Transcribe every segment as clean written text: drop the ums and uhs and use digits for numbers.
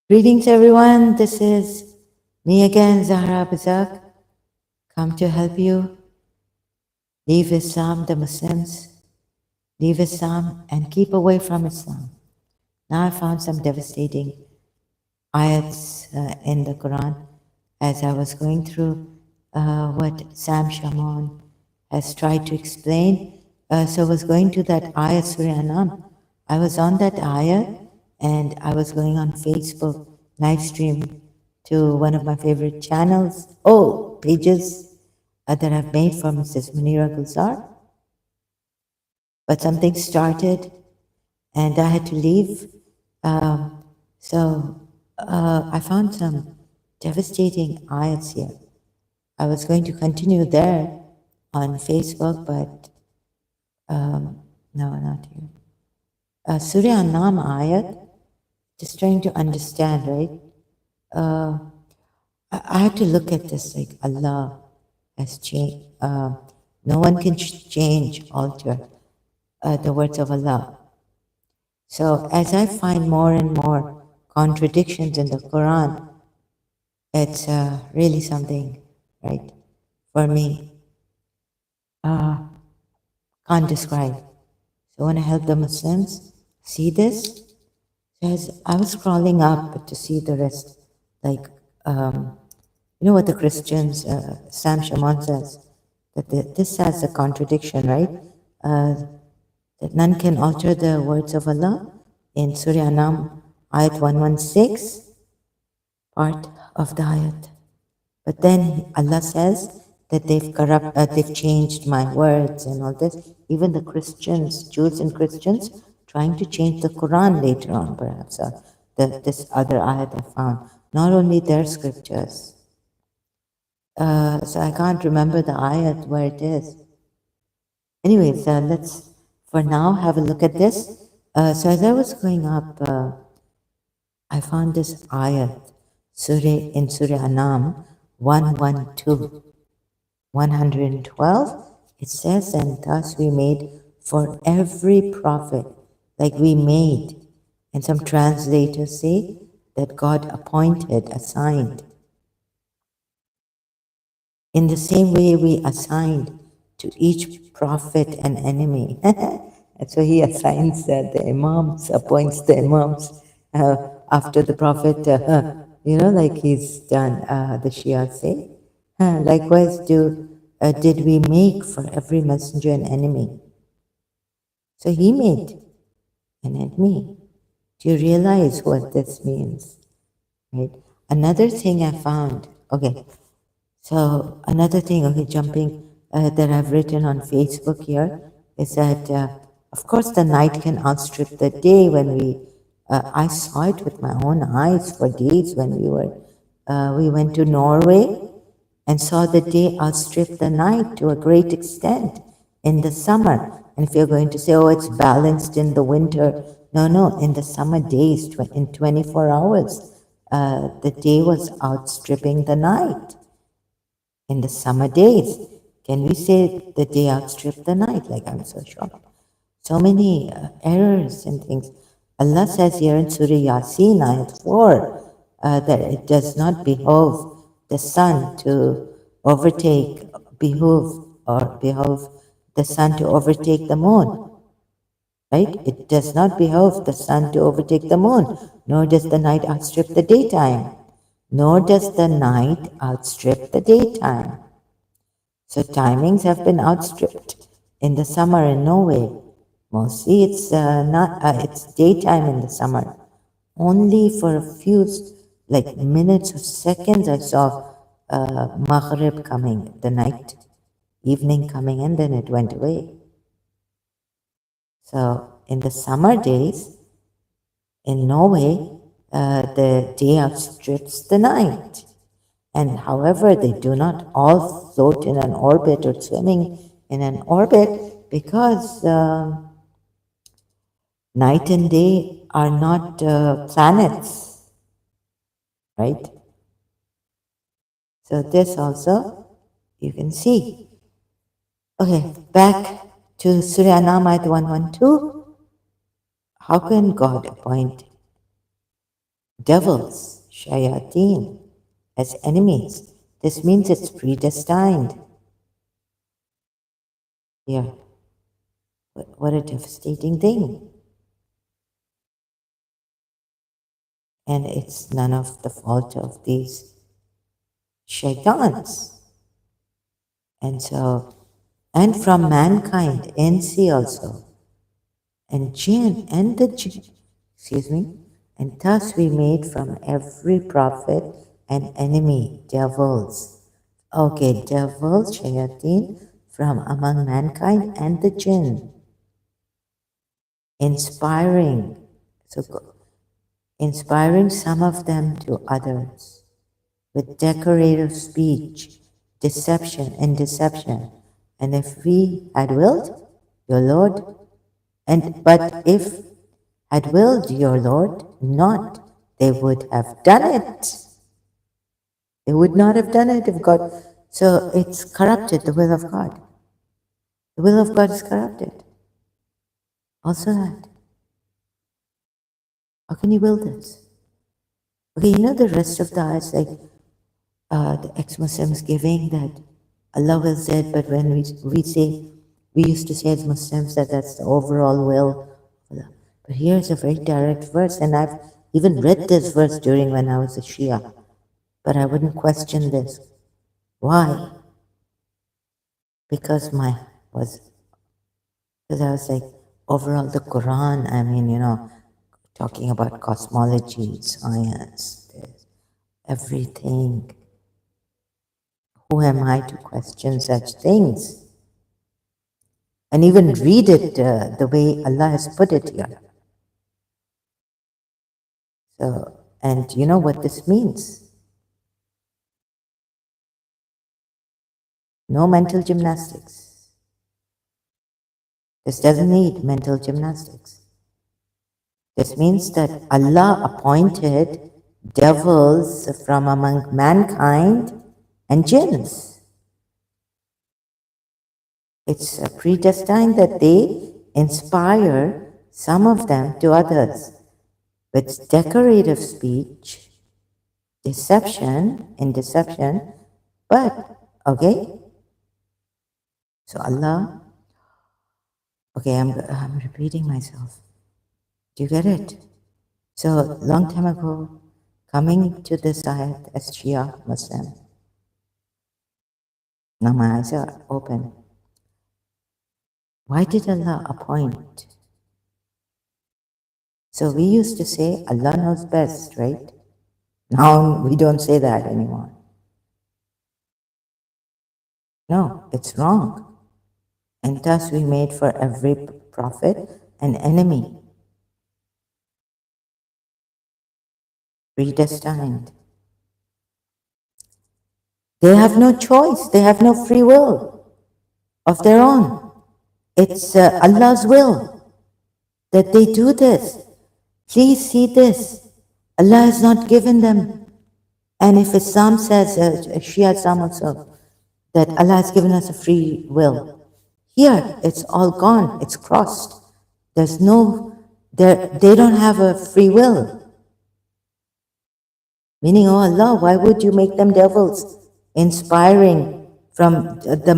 Greetings, everyone. This is me again, Zahra Bazak, come to help you leave Islam, the Muslims, leave Islam, and keep away from Islam. Now, I found some devastating ayats in the Quran as I was going through what Sam Shamoun has tried to explain. So, I was going to that ayat, Surah Anam. I was on that ayat and I was going on Facebook live stream to one of my favorite channels, pages that I've made for Mrs. Munira Gulzar. But something started and I had to leave. So I found some devastating ayats here. I was going to continue there on Facebook, but no, not here. Surah An-Nam ayat, just trying to understand, right? I had to look at this like Allah has changed. No one can change, alter the words of Allah. So as I find more and more contradictions in the Quran, it's really something, right? For me, can't describe. So when I help the Muslims see this, as I was scrolling up to see the rest, like you know what the Christians, Sam Shaman says, that this has a contradiction, right? That none can alter the words of Allah in Surah Anam, ayat 116, part of the ayat. But then Allah says that they've changed my words and all this. Even the Christians, Jews and Christians, trying to change the Quran later on, perhaps. This other ayat I found, not only their scriptures. So I can't remember the ayat where it is. Anyways, let's for now have a look at this. So as I was going up, I found this ayat, in Surah Anam 112. 112, it says, and thus we made for every prophet, like we made. And some translators say that God appointed, assigned. In the same way we assigned to each prophet an enemy. And so he assigns the imams, appoints the imams after the prophet, like he's done, the Shia say. Likewise, did we make for every messenger an enemy? So he made an enemy. Do you realize what this means? Right? Another thing I found, okay, so another thing, okay, jumping that I've written on Facebook here is that, of course, the night can outstrip the day when I saw it with my own eyes for days when we went to Norway and saw the day outstrip the night to a great extent in the summer. And if you're going to say, oh, it's balanced in the winter, no, in the summer days, in 24 hours, the day was outstripping the night in the summer days. Can we say the day outstripped the night? Like, I'm so shocked. So many errors and things. Allah says here in Surah Yasin, ayat 4, that it does not behove the sun to behove the sun to overtake the moon. Right? It does not behove the sun to overtake the moon, nor does the night outstrip the daytime. Nor does the night outstrip the daytime. So timings have been outstripped in the summer in Norway. Mostly it's not, it's daytime in the summer. Only for a few, like minutes or seconds, I saw Maghrib coming, the night, evening coming, and then it went away. So in the summer days, in Norway, the day outstrips the night. And however, they do not all float in an orbit or swimming in an orbit because night and day are not planets, right? So this also you can see. Okay, back to Surah Anam ayat 112. How can God appoint devils, shayateen, as enemies. This means it's predestined. Yeah, what a devastating thing. And it's none of the fault of these shaitans. And so, and from mankind, NC also, and jinn, and the jinn, excuse me, and thus we made from every prophet an enemy, devils. Okay, devils, shayateen, from among mankind and the jinn, inspiring, so inspiring some of them to others with decorative speech, deception and deception. And if we had willed, your Lord, but if had willed your Lord not, they would have done it. They would not have done it if God. So it's corrupted the will of God. The will of God is corrupted. Also that. How can you will this? Okay, you know the rest of the ayahs, like the ex-Muslims giving that Allah will said, but when we say, we used to say as Muslims that that's the overall will of Allah. But here's a very direct verse, and I've even read this verse during when I was a Shia, but I wouldn't question this. Why? Because I was like, overall the Quran, I mean, talking about cosmology, science, everything. Who am I to question such things? And even read it the way Allah has put it here. So, and you know what this means? No mental gymnastics. This doesn't need mental gymnastics. This means that Allah appointed devils from among mankind and jinns. It's predestined that they inspire some of them to others with decorative speech, deception, but, okay, so Allah, okay, I'm repeating myself. Do you get it? So, long time ago, coming to this ayat as Shia Muslim, now my eyes are open. Why did Allah appoint? So we used to say Allah knows best, right? Now we don't say that anymore. No, it's wrong. And thus we made for every prophet an enemy, predestined. They have no choice, they have no free will of their own. It's Allah's will that they do this. Please see this. Allah has not given them. And if Islam says, Shia Islam also, that Allah has given us a free will, here it's all gone, it's crossed. There's no, they don't have a free will. Meaning, oh Allah, why would you make them devils? Inspiring from the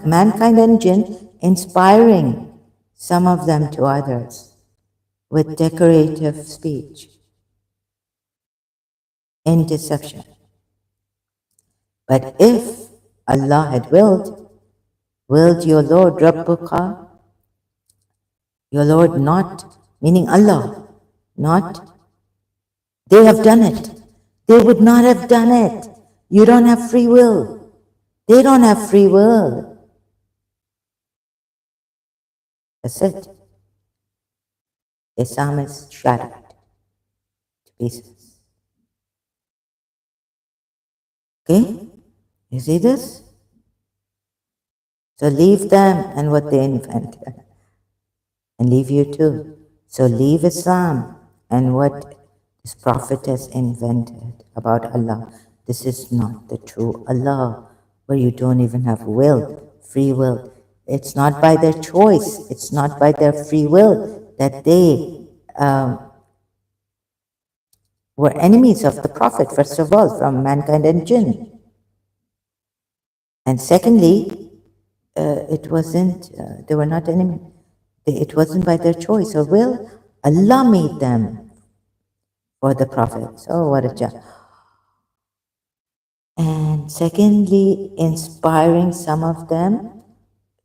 mankind and jinn, inspiring some of them to others with decorative speech in deception. But if Allah had willed your Lord Rabbuka, your Lord not, meaning Allah, not, they have done it. They would not have done it. You don't have free will. They don't have free will. That's it. Islam is shattered to pieces. Okay? You see this? So leave them and what they invented. And leave you too. So leave Islam and what this prophet has invented about Allah. This is not the true Allah, where you don't even have will, free will. It's not by their choice, it's not by their free will that they were enemies of the Prophet, first of all, from mankind and jinn. And secondly, they were not enemies. It wasn't by their choice or will. Allah made them for the Prophet. Oh, what a job. And secondly, inspiring some of them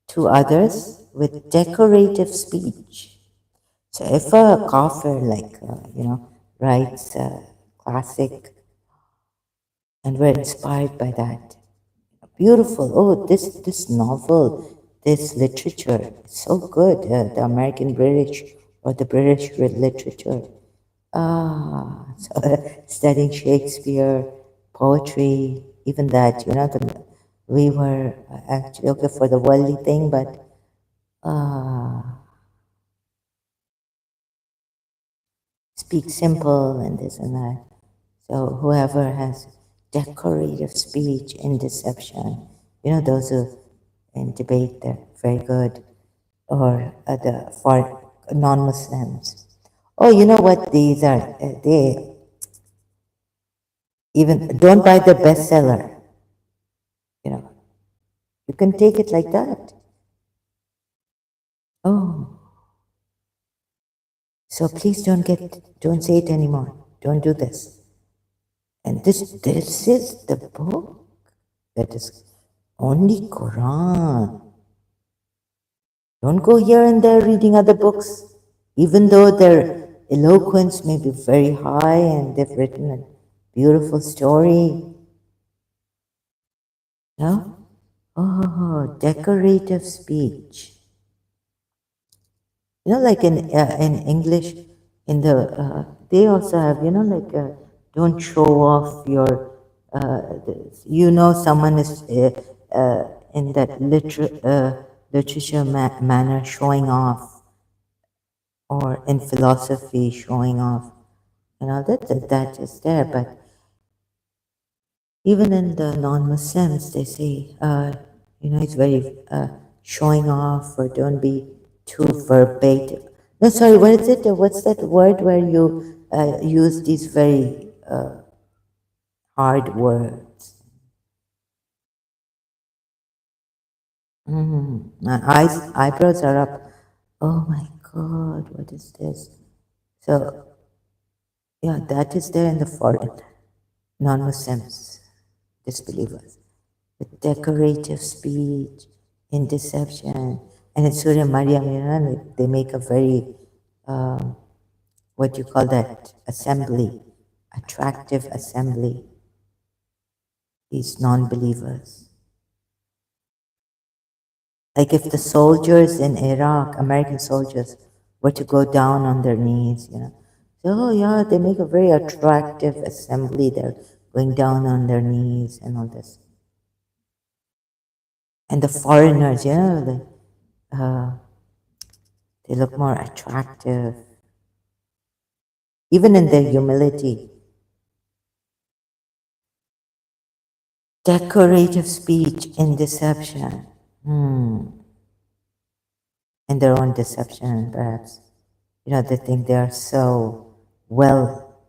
to others with decorative speech. So if a kafir, like, writes a classic and we're inspired by that, beautiful, oh, this novel, this literature, so good, the American British or the British literature. So studying Shakespeare, poetry, even that, we were actually okay for the worldly thing, but speak simple and this and that. So whoever has decorative speech in deception, those who in debate, they're very good, or for non-Muslims. Oh, you know what these are? They even don't buy the bestseller. You know, you can take it like that. Oh, so please don't say it anymore. Don't do this. And this is the book that is only Quran. Don't go here and there reading other books, even though their eloquence may be very high and they've written a beautiful story. No? Oh, decorative speech. Like in English, in the they also have, don't show off your, someone is in that literature manner showing off, or in philosophy showing off. That is there, but even in the non-Muslims, they say, it's very showing off, or don't be too verbatim. No, sorry, what is it? What's that word where you use these very hard words? My eyebrows are up. Oh my God, what is this? So, yeah, that is there in the foreign non-Muslims, disbelievers. With decorative speech, in deception, and in Surah Maryam, they make a very, what do you call that, assembly, attractive assembly, these non-believers. Like if the soldiers in Iraq, American soldiers, were to go down on their knees, so, oh yeah, they make a very attractive assembly. They're going down on their knees and all this. And the foreigners, they look more attractive, even in their humility. Decorative speech in deception. In their own deception, perhaps. They think they are so well,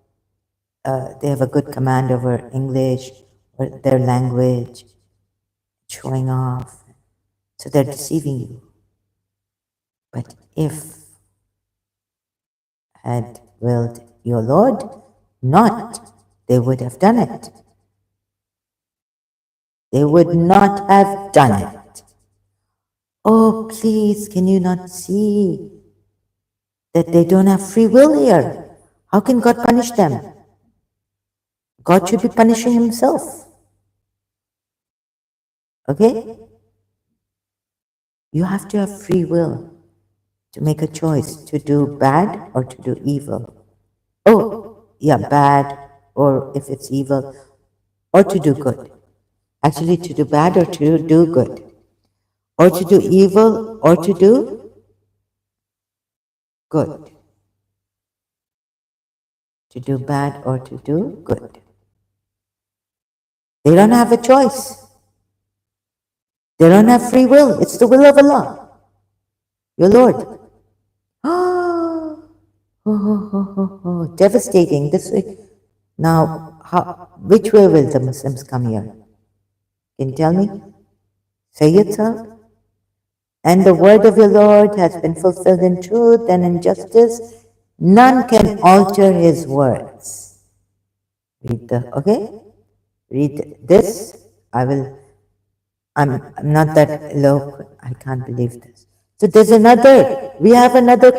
they have a good command over English or their language, showing off. So they're deceiving you. But if had willed your Lord not, they would have done it. They would not have done it. Oh, please, can you not see that they don't have free will here? How can God punish them? God should be punishing himself. Okay? You have to have free will to make a choice to do bad or to do evil. Oh, yeah, bad, or if it's evil, or to do good. Actually, to do bad or to do good. Or to do evil or to do good. To do bad or to do good. They don't have a choice. They don't have free will. It's the will of Allah, your Lord. Oh, devastating. This way. Now, which way will the Muslims come here? Can you tell me? Say it, sir. And the word of your Lord has been fulfilled in truth and in justice. None can alter his words. Read the, okay? Read this. I'm not that eloquent. I can't believe this. So there's another, we have another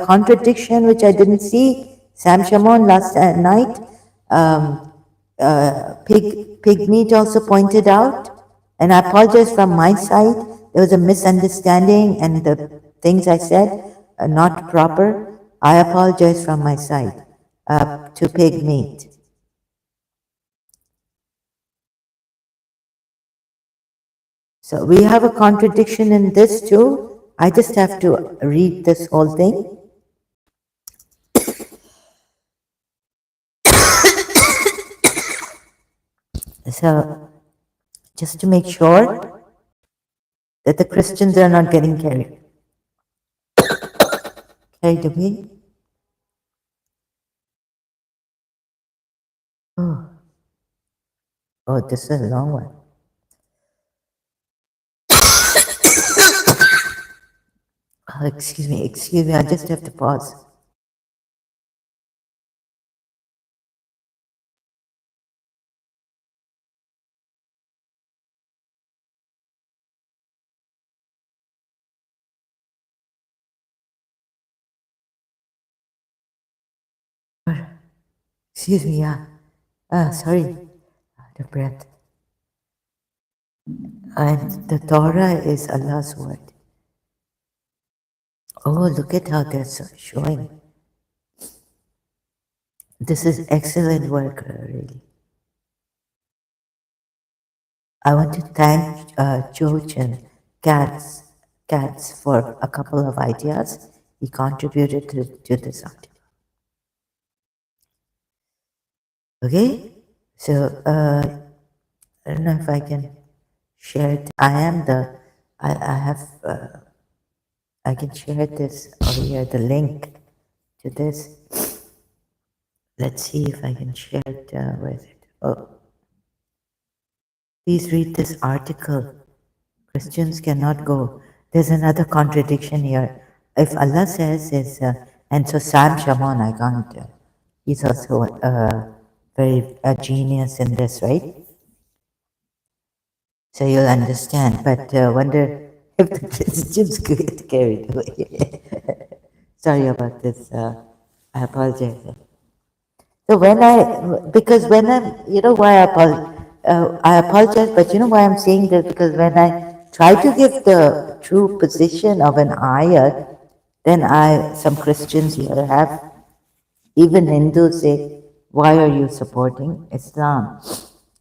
contradiction which I didn't see. Sam Shamon last night, Pig Meat also pointed out, and I apologize from my side. There was a misunderstanding and the things I said are not proper. I apologize from my side to Pig Meat. So we have a contradiction in this too. I just have to read this whole thing. So just to make sure that the Christians are not getting carried away. Oh, oh, this is a long one. Oh, excuse me, I just have to pause. Excuse me, yeah. Sorry, out of breath. And the Torah is Allah's word. Oh, look at how they're showing. This is excellent work, really. I want to thank George and Katz for a couple of ideas he contributed to this article. Okay, so I don't know if I can share it. I have, I can share this over here, the link to this. Let's see if I can share it, where is it? Oh, please read this article. Christians cannot go. There's another contradiction here. If Allah says is, and so Sam Shaman, I can't, he's also very a genius in this, right? So you'll understand, but wonder if the Christians get carried away. Sorry about this. I apologize. So because when you know why I apologize, but you know why I'm saying this? Because when I try to give the true position of an ayat, then some Christians here have, even Hindus say, why are you supporting Islam?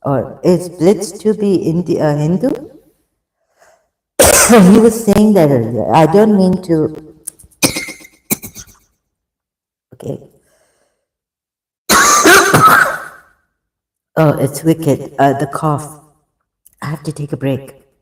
Or is Blitz to be Hindu? He was saying that earlier. I don't mean to, okay. Oh, it's wicked. The cough. I have to take a break.